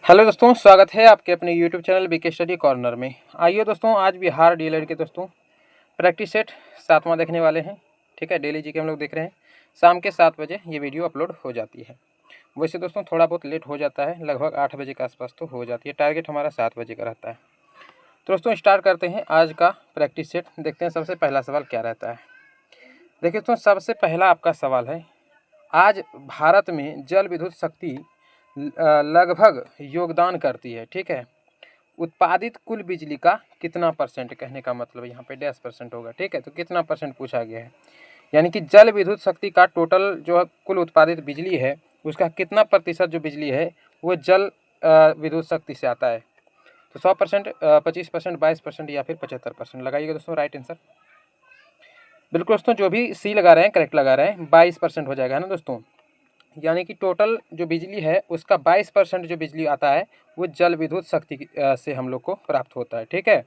Hello दोस्तों, स्वागत है आपके अपने YouTube channel BK study corner में। आइए दोस्तों, आज बिहार डीएलएड के दोस्तों प्रैक्टिस सेट 7वां देखने वाले हैं। ठीक है, डेली जी के हम लोग देख रहे हैं। शाम के 7 बजे ये वीडियो अपलोड हो जाती है। वैसे दोस्तों थोड़ा बहुत लेट हो जाता है, लगभग 8 बजे के आसपास तो हो जाती है। टारगेट हमारा 7 बजे का रहता है। तो दोस्तों स्टार्ट करते हैं आज का प्रैक्टिस सेट। देखते हैं सबसे पहला सवाल क्या रहता है। देखिए दोस्तों, सबसे पहला आपका सवाल है, आज भारत में जल विद्युत शक्ति लगभग योगदान करती है। ठीक है, उत्पादित कुल बिजली का कितना परसेंट, कहने का मतलब यहाँ पे 10% होगा। ठीक है, तो कितना परसेंट पूछा गया है, यानी कि जल विद्युत शक्ति का टोटल जो कुल उत्पादित बिजली है उसका कितना प्रतिशत जो बिजली है वो जल विद्युत शक्ति से आता है। तो 100%, 25%, 22% या फिर 75%। लगाइएगा दोस्तों राइट आंसर। बिल्कुल दोस्तों, जो भी सी लगा रहे हैं करेक्ट लगा रहे हैं। 22% हो जाएगा, है ना दोस्तों। यानी कि टोटल जो बिजली है उसका 22% जो बिजली आता है वो जल विद्युत शक्ति से हम लोग को प्राप्त होता है। ठीक है।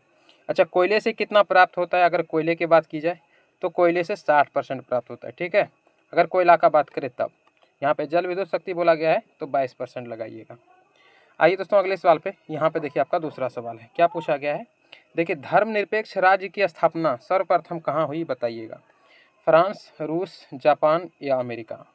अच्छा, कोयले से कितना प्राप्त होता है? अगर कोयले की बात की जाए तो कोयले से 60% प्राप्त होता है। ठीक है, अगर कोयला का बात करें तब। यहाँ पे जल विद्युत शक्ति बोला गया है तो 22% लगाइएगा। आइए दोस्तों अगले सवाल पे। यहाँ पे देखिए आपका दूसरा सवाल है, क्या पूछा गया है। देखिए, धर्मनिरपेक्ष राज्य की स्थापना सर्वप्रथम कहाँ हुई बताइएगा। फ्रांस, रूस, जापान या अमेरिका।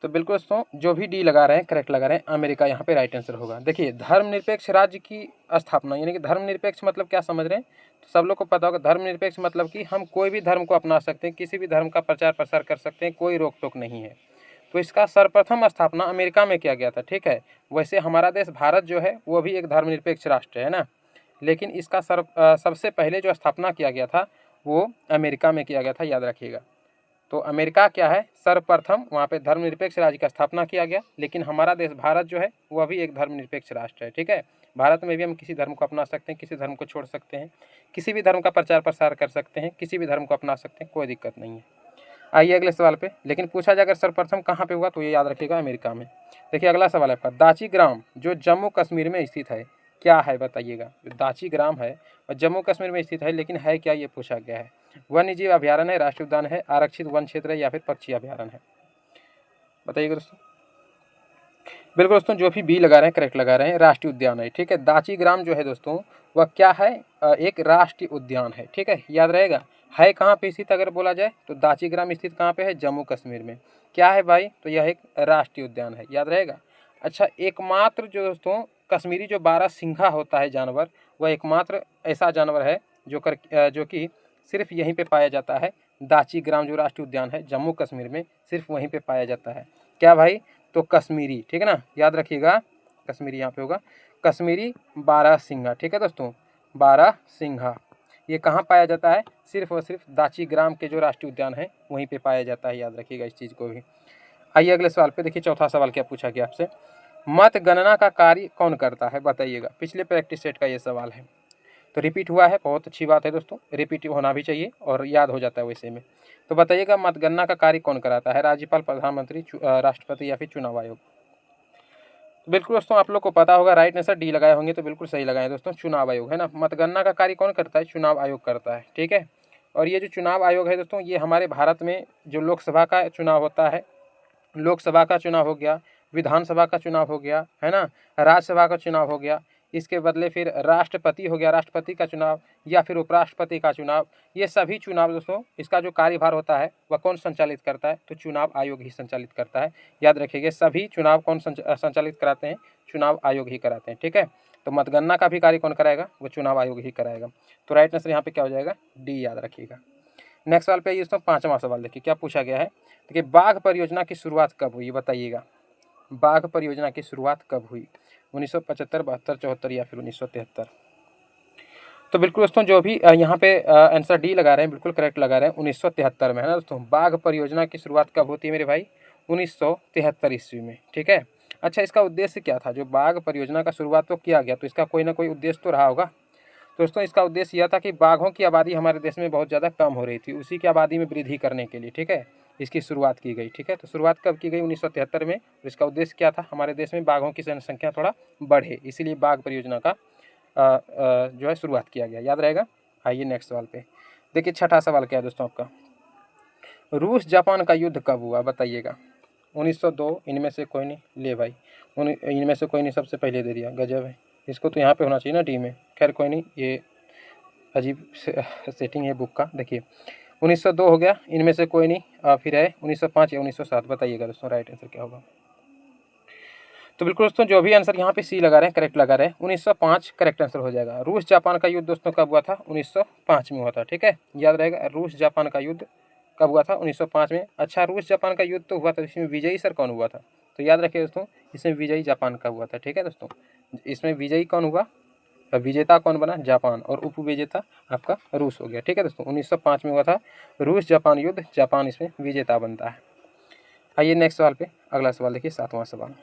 तो बिल्कुल दोस्तों, जो भी डी लगा रहे हैं करेक्ट लगा रहे हैं, अमेरिका यहाँ पे राइट आंसर होगा। देखिए, धर्मनिरपेक्ष राज्य की स्थापना, यानी कि धर्मनिरपेक्ष मतलब क्या समझ रहे हैं, तो सब लोग को पता होगा। धर्मनिरपेक्ष मतलब कि हम कोई भी धर्म को अपना सकते हैं, किसी भी धर्म का प्रचार प्रसार कर सकते हैं, कोई रोक टोक नहीं है। तो इसका सर्वप्रथम स्थापना अमेरिका में किया गया था। ठीक है, वैसे हमारा देश भारत जो है वो भी एक धर्मनिरपेक्ष राष्ट्र है ना, लेकिन इसका सबसे पहले जो स्थापना किया गया था वो अमेरिका में किया गया था, याद रखिएगा। तो अमेरिका क्या है, सर्वप्रथम वहाँ पे धर्मनिरपेक्ष राज्य का स्थापना किया गया। लेकिन हमारा देश भारत जो है वह भी एक धर्मनिरपेक्ष राष्ट्र है। ठीक है, भारत में भी हम किसी धर्म को अपना सकते हैं, किसी धर्म को छोड़ सकते हैं, किसी भी धर्म का प्रचार प्रसार कर सकते हैं, किसी भी धर्म को अपना सकते हैं, कोई दिक्कत नहीं है। आइए अगले सवाल पे। लेकिन पूछा जाए अगर सर्वप्रथम कहाँ पे हुआ तो ये याद रखिएगा, अमेरिका में। देखिए अगला सवाल है आपका, दाची ग्राम जो जम्मू कश्मीर में स्थित है क्या है बताइएगा। जो दाची ग्राम है और जम्मू कश्मीर में स्थित है, लेकिन है क्या, ये पूछा गया है। वन्य जीव अभ्यारण्य है, राष्ट्रीय उद्यान है, आरक्षित वन क्षेत्र है या फिर पक्षी अभ्यारण्य है, बताइएगा दोस्तों। बिल्कुल दोस्तों, जो भी बी लगा रहे हैं करेक्ट लगा रहे हैं, राष्ट्रीय उद्यान है। ठीक है, दाची ग्राम जो है दोस्तों वह क्या है, एक राष्ट्रीय उद्यान है। ठीक है, याद रहेगा। है कहाँ पे स्थित अगर बोला जाए तो दाची ग्राम स्थित कहाँ पे है, जम्मू कश्मीर में। क्या है भाई, तो यह एक राष्ट्रीय उद्यान है, याद रहेगा। अच्छा, एकमात्र जो दोस्तों कश्मीरी जो 12 सिंघा होता है जानवर, वह एकमात्र ऐसा जानवर है जो कि सिर्फ यहीं पे पाया जाता है। दाची ग्राम जो राष्ट्रीय उद्यान है जम्मू कश्मीर में, सिर्फ वहीं पे पाया जाता है। क्या भाई, तो कश्मीरी। ठीक है ना, याद रखिएगा, कश्मीरी यहाँ पे होगा, कश्मीरी 12 सिंघा। ठीक है दोस्तों, 12 सिंघा ये कहाँ पाया जाता है, सिर्फ और सिर्फ दाची ग्राम के जो राष्ट्रीय उद्यान है वहीं पे पाया जाता है, याद रखिएगा इस चीज़ को भी। आइए अगले सवाल पे। देखिए चौथा सवाल क्या पूछा गया आपसे, मतगणना का कार्य कौन करता है बताइएगा। पिछले प्रैक्टिस सेट का ये सवाल है, तो रिपीट हुआ है, बहुत अच्छी बात है दोस्तों, रिपीट होना भी चाहिए और याद हो जाता है वैसे में। तो बताइएगा मतगणना का कार्य कौन कराता है, राज्यपाल, प्रधानमंत्री, राष्ट्रपति या फिर चुनाव आयोग। तो बिल्कुल दोस्तों, आप लोग को पता होगा, राइट आंसर डी लगाए होंगे तो बिल्कुल सही लगाए दोस्तों, चुनाव आयोग है ना। मतगणना का कार्य कौन करता है, चुनाव आयोग करता है। ठीक है, और ये जो चुनाव आयोग है दोस्तों, ये हमारे भारत में जो लोकसभा का चुनाव होता है, लोकसभा का चुनाव हो गया, विधानसभा का चुनाव हो गया, है ना, राज्यसभा का चुनाव हो गया, इसके बदले फिर राष्ट्रपति हो गया, राष्ट्रपति का चुनाव, या फिर उपराष्ट्रपति का चुनाव, ये सभी चुनाव दोस्तों इसका जो कार्यभार होता है वह कौन संचालित करता है, तो चुनाव आयोग ही संचालित करता है। याद रखिएगा, सभी चुनाव कौन संचालित कराते हैं, चुनाव आयोग ही कराते हैं। ठीक है, तो मतगणना का भी कार्य कौन कराएगा, वो चुनाव आयोग ही कराएगा। तो राइट आंसर यहाँ पे क्या हो जाएगा, डी, याद रखिएगा। नेक्स्ट सवाल पे दोस्तों, 5वां सवाल देखिए क्या पूछा गया है। देखिए, बाघ परियोजना की शुरुआत कब हुई बताइएगा। बाघ परियोजना की शुरुआत कब हुई, 1975, 72, 74 या फिर 1973। तो बिल्कुल दोस्तों, जो भी यहाँ पे आंसर डी लगा रहे हैं बिल्कुल करेक्ट लगा रहे हैं, 1973 में, है ना दोस्तों। बाघ परियोजना की शुरुआत कब होती है मेरे भाई, 1973 ईस्वी में। ठीक है, अच्छा, इसका उद्देश्य क्या था, जो बाघ परियोजना का शुरुआत तो किया गया, तो इसका कोई ना कोई उद्देश्य तो रहा होगा। दोस्तों इसका उद्देश्य यह था कि बाघों की आबादी हमारे देश में बहुत ज़्यादा कम हो रही थी, उसी की आबादी में वृद्धि करने के लिए, ठीक है, इसकी शुरुआत की गई। ठीक है, तो शुरुआत कब की गई, 1973 में। तो इसका उद्देश्य क्या था, हमारे देश में बाघों की जनसंख्या थोड़ा बढ़े, इसीलिए बाघ परियोजना का जो है शुरुआत किया गया, याद रहेगा। आइए नेक्स्ट सवाल पे। देखिए छठा सवाल क्या है दोस्तों आपका, रूस जापान का युद्ध कब हुआ बताइएगा। 1902 इनमें से कोई नहीं, ले भाई इनमें से कोई नहीं, सबसे पहले दे दिया, गजब है। इसको तो यहाँ पे होना चाहिए ना डी में, खैर कोई नहीं, ये अजीब सेटिंग है बुक का। देखिए 1902 हो गया, इनमें से कोई नहीं। फिर है 1905 या 1907, बताइएगा दोस्तों राइट आंसर क्या होगा। तो बिल्कुल दोस्तों जो भी आंसर यहाँ पे सी लगा रहे हैं करेक्ट लगा रहे हैं, 1905 करेक्ट आंसर हो जाएगा। रूस जापान का युद्ध दोस्तों कब हुआ था? 1905 में हुआ था, ठीक है, याद रहेगा। रूस जापान का युद्ध कब हुआ था? 1905 में। अच्छा, रूस जापान का युद्ध तो हुआ था, इसमें विजयी सर कौन हुआ था? तो याद रखिए दोस्तों, इसमें विजयी जापान का हुआ था, ठीक है दोस्तों। इसमें विजयी कौन हुआ? विजेता कौन बना? जापान, और उपविजेता आपका रूस हो गया, ठीक है दोस्तों। 1905 में हुआ था रूस जापान युद्ध, जापान इसमें विजेता बनता है। आइए नेक्स्ट सवाल पे, अगला सवाल देखिए, 7वां सवाल।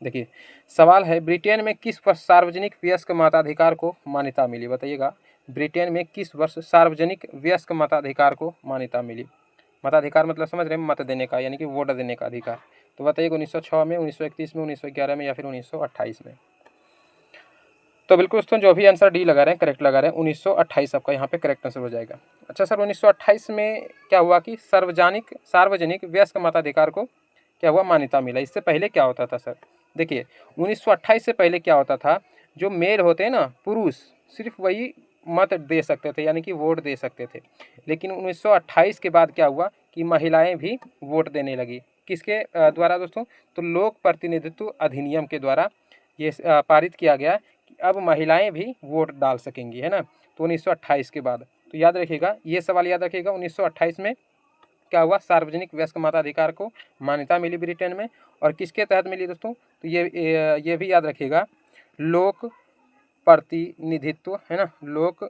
देखिए सवाल है, ब्रिटेन में किस वर्ष सार्वजनिक वयस्क मताधिकार को मान्यता मिली? बताइएगा, ब्रिटेन में किस वर्ष सार्वजनिक वयस्क मताधिकार को मान्यता मिली? मताधिकार मतलब समझ रहे हैं, मत देने का, यानी कि वोट देने का अधिकार। तो बताइएगा 1906 में, 1931 में, 1911 में या फिर 1928 में? तो बिल्कुल दोस्तों जो भी आंसर डी लगा रहे हैं करेक्ट लगा रहे हैं, 1928 आपका यहाँ पे करेक्ट आंसर हो जाएगा। अच्छा सर, 1928 में क्या हुआ कि सार्वजनिक वयस्क मताधिकार को क्या हुआ? मान्यता मिला। इससे पहले क्या होता था सर? देखिए 1928 से पहले क्या होता था, जो मेल होते हैं ना, पुरुष, सिर्फ वही मत दे सकते थे, यानी कि वोट दे सकते थे। लेकिन 1928 के बाद क्या हुआ कि महिलाएं भी वोट देने लगी। किसके द्वारा दोस्तों? तो लोक प्रतिनिधित्व अधिनियम के द्वारा ये पारित किया गया कि अब महिलाएं भी वोट डाल सकेंगी, है ना। तो 1928 के बाद, तो याद रखिएगा, ये सवाल याद रखिएगा, 1928 में क्या हुआ? सार्वजनिक वयस्क मताधिकार को मान्यता मिली ब्रिटेन में। और किसके तहत मिली दोस्तों? तो ये भी याद रखिएगा, लोक प्रतिनिधित्व, है ना, लोक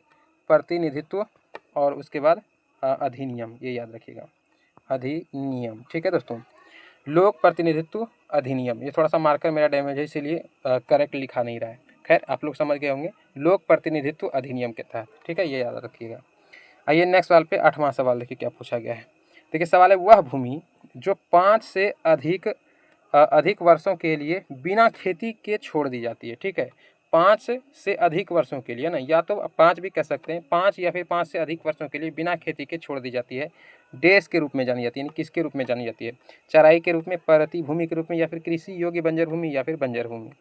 प्रतिनिधित्व, और उसके बाद अधिनियम, ये याद रखिएगा, अधिनियम, ठीक है दोस्तों। लोक प्रतिनिधित्व अधिनियम, ये थोड़ा सा मार्कर मेरा डैमेज है, इसीलिए करेक्ट लिखा नहीं रहा है। खैर आप लोग समझ गए होंगे, लोक प्रतिनिधित्व अधिनियम के तहत, ठीक है, ये याद रखिएगा। आइए नेक्स्ट सवाल पे, 8वां सवाल देखिए क्या पूछा गया है। देखिए सवाल है, वह भूमि जो 5 से अधिक वर्षों के लिए बिना खेती के छोड़ दी जाती है, ठीक है, 5 से अधिक वर्षों के लिए ना, या तो 5 भी कह सकते हैं, 5 या फिर 5 से अधिक वर्षों के लिए बिना खेती के छोड़ दी जाती है, देश के रूप में जानी जाती है, यानी किसके रूप में जानी जाती है? चराई के रूप में, परती भूमि के रूप में, या फिर कृषि योग्य बंजर भूमि, या फिर बंजर भूमि?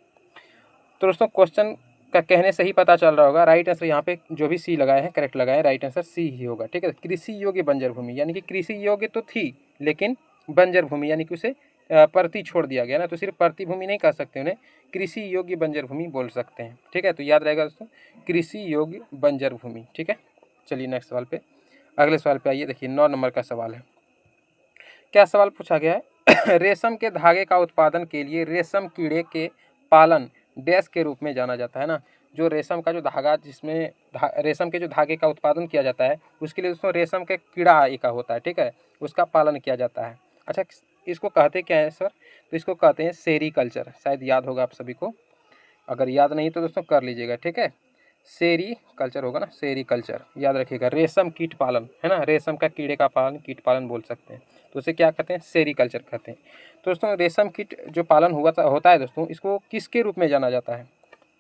तो दोस्तों क्वेश्चन का कहने से ही पता चल रहा होगा, राइट आंसर यहाँ पे जो भी सी लगाए हैं करेक्ट लगाए हैं, राइट आंसर सी ही होगा, ठीक है। कृषि योग्य बंजर भूमि, यानी कि कृषि योग्य तो थी लेकिन बंजर भूमि, यानी कि उसे परती छोड़ दिया गया ना, तो सिर्फ परती भूमि नहीं कह सकते, उन्हें कृषि योग्य बंजर भूमि बोल सकते हैं, ठीक है। तो याद रहेगा दोस्तों, कृषि योग्य बंजर भूमि, ठीक है। चलिए नेक्स्ट सवाल पे, अगले सवाल पे आइए। देखिए 9 नंबर का सवाल है, क्या सवाल पूछा गया है? रेशम के धागे का उत्पादन के लिए रेशम कीड़े के पालन डैश के रूप में जाना जाता है ना। जो रेशम का जो धागा, जिसमें रेशम के जो धागे का उत्पादन किया जाता है, उसके लिए दोस्तों रेशम के कीड़ा एक होता है, ठीक है, उसका पालन किया जाता है। अच्छा, इसको कहते क्या है सर? तो इसको कहते हैं सेरीकल्चर, शायद याद होगा आप सभी को, अगर याद नहीं तो दोस्तों कर लीजिएगा, ठीक है। सेरी कल्चर होगा ना, सेरी कल्चर याद रखिएगा। रेशम कीट पालन, है ना, रेशम का कीड़े का पालन कीट पालन बोल सकते हैं, तो उसे क्या कहते हैं? सेरी कल्चर कहते हैं। तो दोस्तों रेशम कीट जो पालन होता है दोस्तों, इसको किसके रूप में जाना जाता है?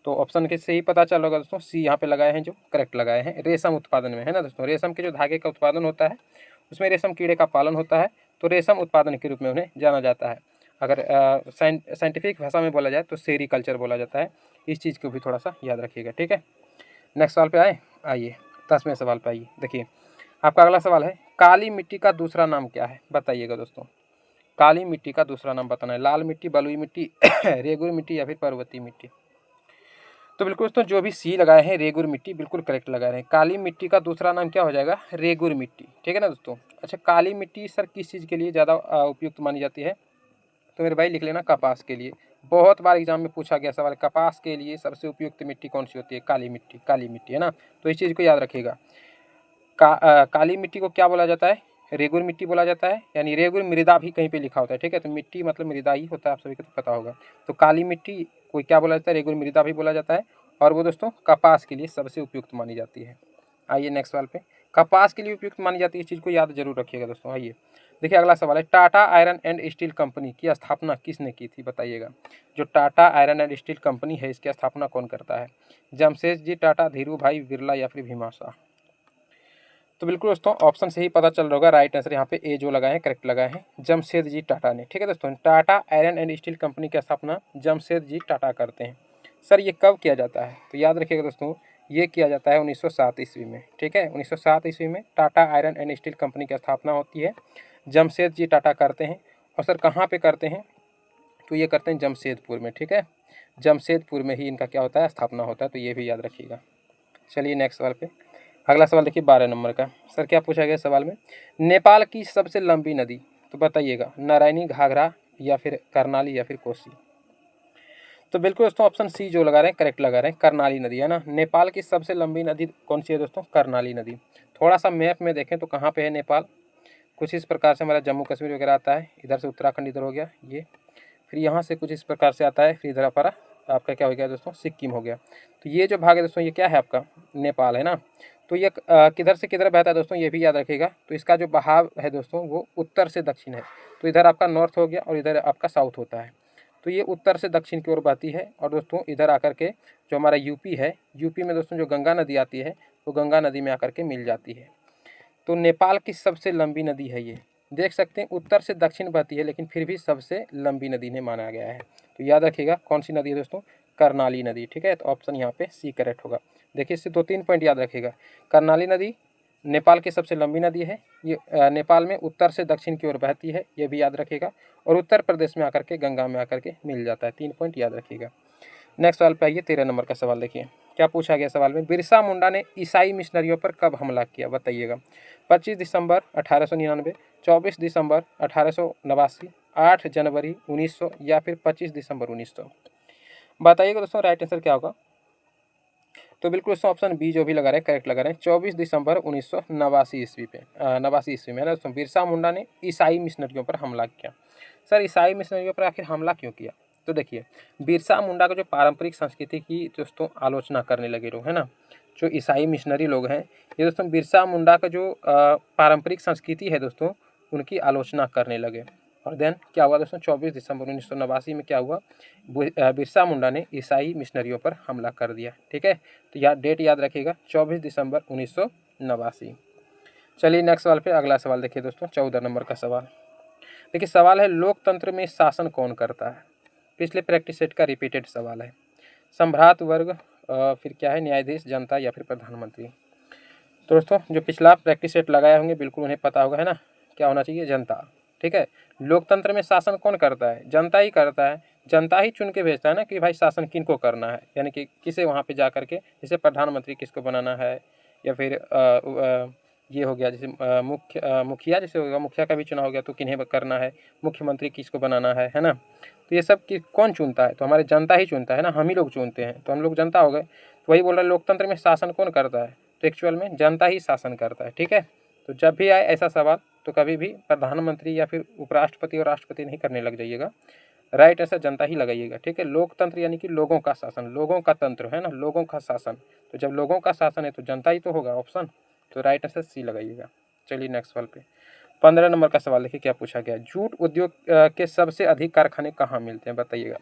तो ऑप्शन के से ही पता चल होगा दोस्तों, सी यहाँ पे लगाए हैं, जो करेक्ट लगाए हैं, रेशम उत्पादन में, है ना दोस्तों। रेशम के जो धागे का उत्पादन होता है उसमें रेशम कीड़े का पालन होता है, तो रेशम उत्पादन के रूप में उन्हें जाना जाता है। अगर साइंटिफिक भाषा में बोला जाए तो सेरी कल्चर बोला जाता है। इस चीज़ को भी थोड़ा सा याद रखिएगा, ठीक है। नेक्स्ट सवाल पे आइए 10वें सवाल पे आइए। देखिए आपका अगला सवाल है, काली मिट्टी का दूसरा नाम क्या है? बताइएगा दोस्तों, काली मिट्टी का दूसरा नाम बताना है। लाल मिट्टी, बलुई मिट्टी, रेगुर मिट्टी, या फिर पर्वतीय मिट्टी? तो बिल्कुल दोस्तों जो भी सी लगाए हैं रेगुर मिट्टी, बिल्कुल करेक्ट लगा रहे हैं। काली मिट्टी का दूसरा नाम क्या हो जाएगा? रेगुर मिट्टी, ठीक है ना दोस्तों। अच्छा, काली मिट्टी सर किस चीज़ के लिए ज़्यादा उपयुक्त मानी जाती है? तो मेरे भाई लिख लेना, कपास के लिए। बहुत बार एग्जाम में पूछा गया सवाल, कपास के लिए सबसे उपयुक्त मिट्टी कौन सी होती है? काली मिट्टी, काली मिट्टी, है ना। तो इस चीज़ को याद रखिएगा। काली मिट्टी को क्या बोला जाता है? रेगुर मिट्टी बोला जाता है, यानी रेगुर मृदा भी कहीं पे लिखा होता है, ठीक है। तो मिट्टी मतलब मृदा ही होता है, आप सभी को तो पता होगा। तो काली मिट्टी को क्या बोला जाता है? रेगुर मृदा भी बोला जाता है, और वो दोस्तों कपास के लिए सबसे उपयुक्त मानी जाती है। आइए नेक्स्ट सवाल पे, कपास के लिए उपयुक्त मानी जाती है, इस चीज़ को याद जरूर रखिएगा दोस्तों। आइए देखिए अगला सवाल है, Tata iron and steel company की स्थापना किसने की थी? बताइएगा। जो Tata iron and steel company है, इसकी स्थापना कौन करता है? जमशेदजी टाटा, धीरू भाई बिरला, या फिर भीमाशा? तो बिल्कुल दोस्तों ऑप्शन से ही पता चल रहा होगा, राइट आंसर यहाँ पे ए जो लगाए हैं करेक्ट लगाए हैं, जमशेदजी टाटा ने। ठीक है दोस्तों, Tata iron and steel company की स्थापना जमशेदजी टाटा करते हैं। सर ये कब किया जाता है? तो याद रखिएगा दोस्तों, ये किया जाता है 1907 ईस्वी में। ठीक है, 1907 ईस्वी में Tata iron and steel company की स्थापना होती है, जमशेदजी टाटा करते हैं। और सर कहाँ पर करते हैं? तो ये करते हैं जमशेदपुर में। ठीक है, जमशेदपुर में ही इनका क्या होता है, स्थापना होता है, तो ये भी याद रखिएगा। चलिए नेक्स्ट सवाल पे। अगला सवाल देखिए 12 नंबर का। सर क्या पूछा गया सवाल में, नेपाल की सबसे लंबी नदी, तो बताइएगा नारायणी, घाघरा या फिर करनाली या फिर कोसी। तो बिल्कुल दोस्तों ऑप्शन सी जो लगा रहे हैं करेक्ट लगा रहे हैं, करनाली नदी है ना। नेपाल की सबसे लंबी नदी कौन सी है दोस्तों? करनाली नदी। थोड़ा सा मैप में देखें तो कहाँ पे है नेपाल, कुछ इस प्रकार से हमारा जम्मू कश्मीर वगैरह आता है, इधर से उत्तराखंड इधर हो गया ये, फिर यहाँ से कुछ इस प्रकार से आता है, फिर इधर पर आपका क्या हो गया दोस्तों, सिक्किम हो गया। तो ये जो भाग है दोस्तों ये क्या है आपका, नेपाल है ना। तो ये किधर से किधर बहता है दोस्तों, ये भी याद रखिएगा। तो इसका जो बहाव है दोस्तों वो उत्तर से दक्षिण है, तो इधर आपका नॉर्थ हो गया और इधर आपका साउथ होता है। तो ये उत्तर से दक्षिण की ओर बहती है। और दोस्तों इधर आकर के जो हमारा यूपी है, यूपी में दोस्तों जो गंगा नदी आती है, वो गंगा नदी में आकर के मिल जाती है। तो नेपाल की सबसे लंबी नदी है ये, देख सकते हैं उत्तर से दक्षिण बहती है, लेकिन फिर भी सबसे लंबी नदी ने माना गया है। तो याद रखिएगा कौन सी नदी है दोस्तों, करनाली नदी। ठीक है, तो ऑप्शन यहाँ पे सी करेक्ट होगा। देखिए इससे 2-3 पॉइंट याद रखिएगा, करनाली नदी नेपाल की सबसे लंबी नदी है, ये नेपाल में उत्तर से दक्षिण की ओर बहती है, ये भी याद रखिएगा। और उत्तर प्रदेश में आकर के गंगा में आकर के मिल जाता है। 3 पॉइंट याद रखिएगा। नेक्स्ट सवाल पे आइए, 13 नंबर का सवाल देखिए क्या पूछा गया सवाल में, बिरसा मुंडा ने ईसाई मिशनरियों पर कब हमला किया, बताइएगा। 25 दिसंबर 1899, 24 दिसंबर 1889, 8 जनवरी 1900 या फिर 25 दिसंबर 1900। बताइएगा दोस्तों राइट आंसर क्या होगा। तो बिल्कुल दोस्तों ऑप्शन बी जो भी लगा रहे हैं करेक्ट लगा रहे हैं, 24 दिसंबर 1989 ईस्वी पे 89 ईस्वी में है ना दोस्तों, बिरसा मुंडा ने ईसाई मिशनरियों पर हमला किया। सर ईसाई मिशनरियों पर आखिर हमला क्यों किया? तो देखिए बिरसा मुंडा का जो पारंपरिक संस्कृति की दोस्तों आलोचना करने लगे लोग है ना, जो ईसाई मिशनरी लोग हैं, ये दोस्तों बिरसा मुंडा का जो पारंपरिक संस्कृति है दोस्तों, उनकी आलोचना करने लगे। और देन क्या हुआ दोस्तों, 24 दिसंबर 1989 में क्या हुआ, बिरसा मुंडा ने ईसाई मिशनरियों पर हमला कर दिया। ठीक है, तो याद डेट याद रखिएगा 24 दिसंबर 1989। चलिए नेक्स्ट सवाल पे, अगला सवाल देखिए दोस्तों 14 नंबर का सवाल। देखिए सवाल है, लोकतंत्र में शासन कौन करता है? पिछले प्रैक्टिस सेट का रिपीटेड सवाल है। सम्भ्रात वर्ग, फिर क्या है, न्यायाधीश, जनता या फिर प्रधानमंत्री। तो दोस्तों जो पिछला प्रैक्टिस सेट लगाए होंगे बिल्कुल उन्हें पता होगा है ना, क्या होना चाहिए, जनता। ठीक है, लोकतंत्र में शासन कौन करता है? जनता ही करता है। जनता ही चुन के भेजता है ना कि भाई शासन किन को करना है, यानी कि किसे वहाँ पे जा करके, जैसे प्रधानमंत्री किसको बनाना है, या फिर ये हो गया जैसे मुखिया जैसे होगा, मुखिया का भी चुनाव हो गया तो किन्हें करना है, मुख्यमंत्री किसको बनाना है ना। तो ये सब कि कौन चुनता है? तो हमारे जनता ही चुनता है ना, हम ही लोग चुनते हैं, तो हम लोग जनता हो गए। तो वही बोल रहा है लोकतंत्र में शासन कौन करता है, तो एक्चुअल में जनता ही शासन करता है। ठीक है, तो जब भी आए ऐसा सवाल तो कभी भी प्रधानमंत्री या फिर उपराष्ट्रपति और राष्ट्रपति नहीं करने लग जाइएगा, राइट आंसर जनता ही लगाइएगा। ठीक है, लोकतंत्र यानी कि लोगों का शासन, लोगों का तंत्र है ना, लोगों का शासन। तो जब लोगों का शासन है तो जनता ही तो होगा ऑप्शन, तो राइट आंसर सी लगाइएगा। चलिए नेक्स्ट सवाल पे, 15 नंबर का सवाल देखिए क्या पूछा गया, जूट उद्योग के सबसे अधिक कारखाने कहाँ मिलते हैं, बताइएगा।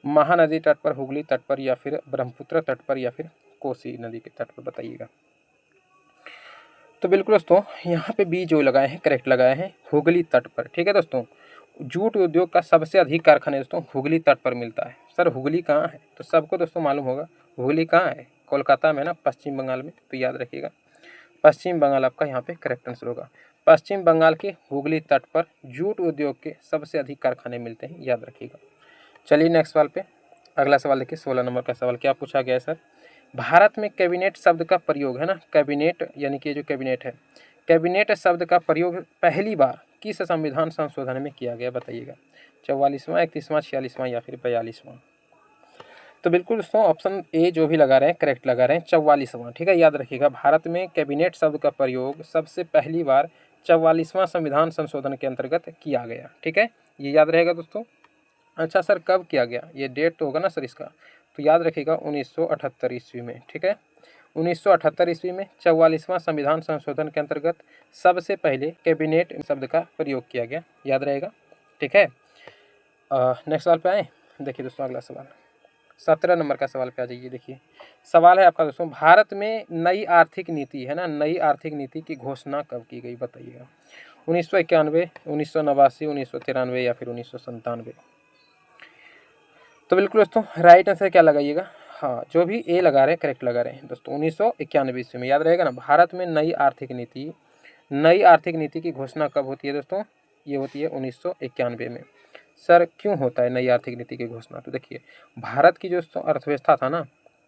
महानदी तट पर, हुगली तट पर, या फिर ब्रह्मपुत्र तट पर, या फिर कोसी नदी के तट पर, बताइएगा। तो बिल्कुल दोस्तों यहाँ पे बी जो लगाए हैं करेक्ट लगाए हैं, हुगली तट पर। ठीक है दोस्तों, जूट उद्योग का सबसे अधिक कारखाना दोस्तों हुगली तट पर मिलता है। सर हुगली कहाँ है? तो सबको दोस्तों मालूम होगा हुगली कहाँ है, कोलकाता में ना, पश्चिम बंगाल में। तो याद रखिएगा पश्चिम बंगाल आपका यहाँ पे करेक्ट आंसर होगा। पश्चिम बंगाल के हुगली तट पर जूट उद्योग के सबसे अधिक कारखाने मिलते हैं, याद रखिएगा। चलिए नेक्स्ट सवाल पे, अगला सवाल देखिए 16 नंबर का सवाल क्या पूछा गया है सर, भारत में कैबिनेट शब्द का प्रयोग है ना, कैबिनेट यानी कि जो कैबिनेट है, कैबिनेट शब्द का प्रयोग पहली बार किस संविधान संशोधन में किया गया, बताइएगा। 44वां, 31वां, 46वां या फिर 42वां। तो बिल्कुल दोस्तों ऑप्शन ए जो भी लगा रहे हैं करेक्ट लगा रहे हैं, 44वां। ठीक है, याद रखिएगा भारत में कैबिनेट शब्द का प्रयोग सबसे पहली बार 44वां संविधान संशोधन के अंतर्गत किया गया। ठीक है, ये याद रहेगा दोस्तों। अच्छा सर कब किया गया, ये डेट तो होगा ना सर इसका, तो याद रखिएगा 1978 ईस्वी में। ठीक है, 1978 ईस्वी में 44वां संविधान संशोधन के अंतर्गत सबसे पहले कैबिनेट शब्द का प्रयोग किया गया, याद रहेगा। ठीक है, नेक्स्ट सवाल पे आए, देखिए दोस्तों अगला सवाल, 17 नंबर का सवाल पे आ जाइए। देखिए सवाल है आपका दोस्तों, भारत में नई आर्थिक नीति है ना, नई आर्थिक नीति की घोषणा कब की गई बताइएगा। 1991, 1989, 1993 या फिर 1997। तो बिल्कुल दोस्तों राइट आंसर क्या लगाइएगा, हाँ जो भी ए लगा रहे हैं करेक्ट लगा रहे हैं दोस्तों। 1991 ईस्वी में, याद रहेगा ना। भारत में नई आर्थिक नीति की घोषणा कब होती है दोस्तों, ये होती है 1991 में। सर क्यों होता है नई आर्थिक नीति की घोषणा, तो देखिए भारत की जो अर्थव्यवस्था था ना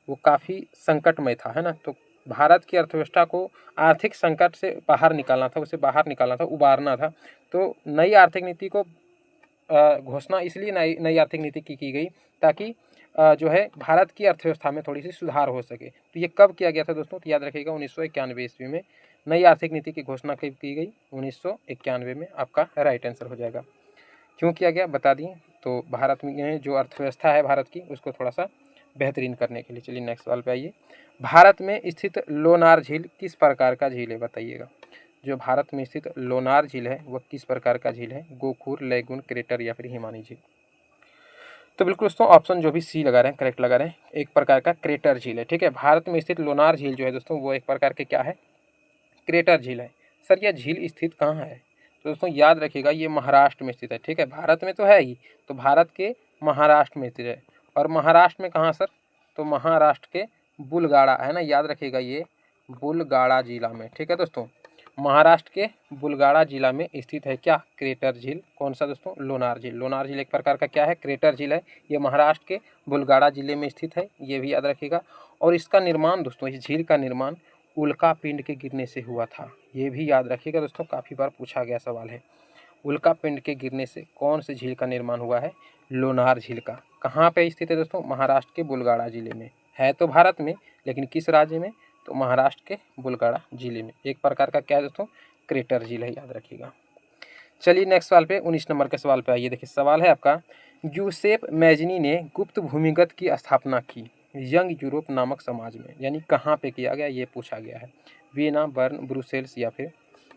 वो काफ़ी संकटमय था, है ना। तो भारत की अर्थव्यवस्था को आर्थिक संकट से बाहर निकालना था, उसे बाहर निकालना था, उबारना था। तो नई आर्थिक नीति को घोषणा इसलिए नई आर्थिक नीति की गई ताकि जो है भारत की अर्थव्यवस्था में थोड़ी सी सुधार हो सके। तो ये कब किया गया था दोस्तों, तो याद रखिएगा 1991 ईस्वी में नई आर्थिक नीति की घोषणा कब की गई, 1991 में आपका राइट आंसर हो जाएगा। क्यों किया गया बता दिए, तो भारत में जो अर्थव्यवस्था है भारत की उसको थोड़ा सा बेहतरीन करने के लिए। चलिए नेक्स्ट सवाल पे आइए। भारत में स्थित लोनार झील किस प्रकार का झील है बताइएगा। जो भारत में स्थित लोनार झील है वह किस प्रकार का झील है, गोखुर, लेगुन, क्रेटर या फिर हिमानी झील। तो बिल्कुल दोस्तों ऑप्शन जो भी सी लगा रहे हैं करेक्ट लगा रहे हैं, एक प्रकार का क्रेटर झील है। ठीक है, भारत में स्थित लोनार झील जो है दोस्तों वो एक प्रकार के क्या है, क्रेटर झील है। सर यह झील स्थित कहाँ है, तो दोस्तों याद रखिएगा ये महाराष्ट्र में स्थित है। ठीक है, भारत में तो है ही, तो भारत के महाराष्ट्र में स्थित है। और महाराष्ट्र में कहाँ सर, तो महाराष्ट्र के बुलगाड़ा, है ना, याद रखिएगा ये बुलगाड़ा जिला में। ठीक है दोस्तों, महाराष्ट्र के बुलगाड़ा जिला में स्थित है क्या, क्रेटर झील। कौन सा दोस्तों, लोनार झील। लोनार झील एक प्रकार का क्या है, क्रेटर झील है। ये महाराष्ट्र के बुलगाड़ा जिले में स्थित है, ये भी याद रखिएगा। और इसका निर्माण दोस्तों, इस झील का निर्माण उल्का पिंड के गिरने से हुआ था, ये भी याद रखिएगा दोस्तों, काफ़ी बार पूछा गया सवाल है। उल्का पिंड के गिरने से कौन से झील का निर्माण हुआ है, लोनार झील का। कहाँ पे स्थित है दोस्तों, महाराष्ट्र के बुलगाड़ा जिले में। है तो भारत में लेकिन किस राज्य में, तो महाराष्ट्र के बुलगाड़ा जिले में। एक प्रकार का क्या है दोस्तों, क्रेटर झील है, याद रखिएगा। चलिए नेक्स्ट सवाल पे 19 नंबर के सवाल पे आइए। देखिए सवाल है आपका, यूसेफ मैजनी ने गुप्त भूमिगत की स्थापना की यंग यूरोप नामक समाज में, यानी कहाँ पे किया गया ये पूछा गया है। वियना, बर्न, ब्रुसेल्स या फिर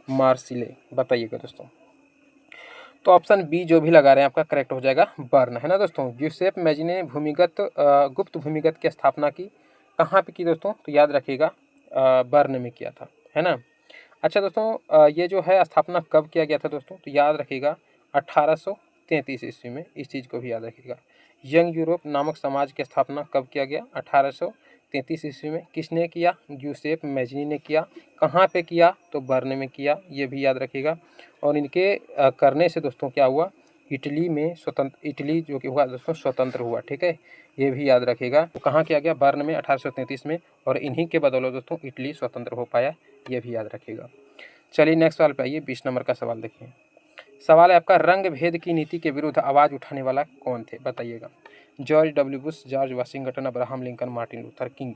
मार्सिले, बताइएगा दोस्तों। तो ऑप्शन बी जो भी लगा रहे हैं आपका करेक्ट हो जाएगा, बर्न, है ना दोस्तों। यूसेफ मैजनी ने गुप्त भूमिगत की स्थापना की कहाँ पे की दोस्तों, तो याद रखिएगा बर्न में किया था, है ना। अच्छा दोस्तों ये जो है स्थापना कब किया गया था दोस्तों, तो याद रखिएगा 1833 ईस्वी में। इस चीज़ को भी याद रखिएगा। यंग यूरोप नामक समाज की स्थापना कब किया गया, 1833 ईस्वी में। किसने किया, यूसेफ मैजनी ने किया। कहाँ पे किया, तो बर्न में किया, ये भी याद रखिएगा। और इनके करने से दोस्तों क्या हुआ, इटली जो कि हुआ दोस्तों स्वतंत्र हुआ। ठीक है, ये भी याद रखिएगा। तो कहाँ किया गया, बर्न में 1833 में, और इन्हीं के बदौलत दोस्तों इटली स्वतंत्र हो पाया, ये भी याद रखिएगा। चलिए नेक्स्ट सवाल पे आइए। 20 नंबर का सवाल देखिए। सवाल है आपका, रंग भेद की नीति के विरुद्ध आवाज़ उठाने वाला कौन थे बताइएगा। George W Bush, George Washington, Abraham Lincoln, Martin Luther king.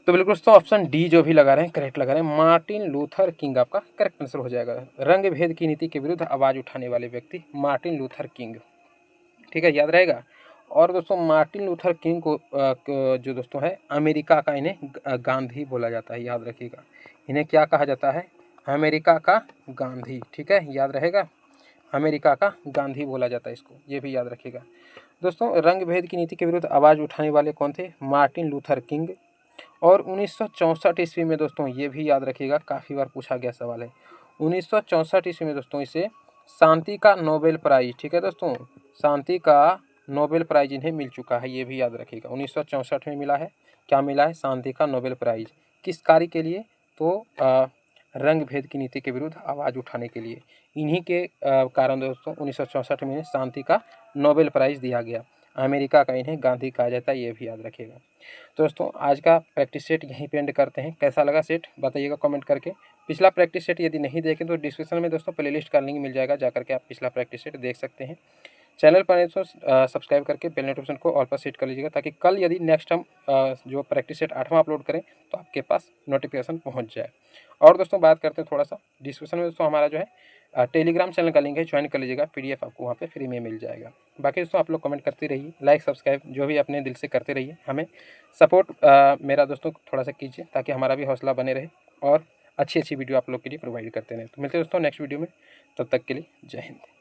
तो बिल्कुल दोस्तों ऑप्शन डी जो भी लगा रहे हैं करेक्ट लगा रहे हैं, मार्टिन लूथर किंग आपका करेक्ट आंसर हो जाएगा। रंग भेद की नीति के विरुद्ध आवाज़ उठाने वाले व्यक्ति मार्टिन लूथर किंग। ठीक है, याद रहेगा। और दोस्तों मार्टिन लूथर किंग को जो दोस्तों है अमेरिका का, इन्हें गांधी बोला जाता है, याद रखिएगा। इन्हें क्या कहा जाता है, अमेरिका का गांधी। ठीक है, याद रहेगा, अमेरिका का गांधी बोला जाता है इसको, ये भी याद रखिएगा। दोस्तों रंग भेद की नीति के विरुद्ध आवाज़ उठाने वाले कौन थे, मार्टिन लूथर किंग। और 1964 ईस्वी में दोस्तों, ये भी याद रखिएगा, काफ़ी बार पूछा गया सवाल है। 1964 ईस्वी में दोस्तों इसे शांति का नोबेल प्राइज, ठीक है दोस्तों, शांति का नोबेल प्राइज इन्हें मिल चुका है, ये भी याद रखिएगा। 1964 में मिला है, क्या मिला है, शांति का नोबेल प्राइज। किस कार्य के लिए, तो रंग भेद की नीति के विरुद्ध आवाज़ उठाने के लिए। इन्हीं के कारण दोस्तों 1964 में शांति का नोबेल प्राइज़ दिया गया। अमेरिका का इन्हें गांधी कहा जाता है, ये भी याद रखिएगा। तो दोस्तों आज का प्रैक्टिस सेट यहीं पे एंड करते हैं। कैसा लगा सेट बताइएगा कमेंट करके। पिछला प्रैक्टिस सेट यदि नहीं देखें तो डिस्क्रिप्शन में दोस्तों प्लेलिस्ट का लिंक मिल जाएगा, जाकर के आप पिछला प्रैक्टिस सेट देख सकते हैं। चैनल पर दोस्तों सब्सक्राइब करके बेल नोटिफिकेशन को ऑल पर सेट कर लीजिएगा, ताकि कल यदि नेक्स्ट हम जो प्रैक्टिस सेट 8वां अपलोड करें तो आपके पास नोटिफिकेशन पहुंच जाए। और दोस्तों बात करते हैं थोड़ा सा, डिस्क्रिप्शन में दोस्तों हमारा जो है टेलीग्राम चैनल का लिंक है, ज्वाइन कर लीजिएगा, PDF आपको वहाँ पे फ्री में मिल जाएगा। बाकी दोस्तों आप लोग कमेंट करते रहिए, लाइक सब्सक्राइब जो भी अपने दिल से करते रहिए, हमें सपोर्ट मेरा दोस्तों थोड़ा सा कीजिए, ताकि हमारा भी हौसला बने रहे और अच्छी अच्छी वीडियो आप लोग के लिए प्रोवाइड करते रहें। तो मिलते हैं दोस्तों नेक्स्ट वीडियो में, तब तक के लिए जय हिंद।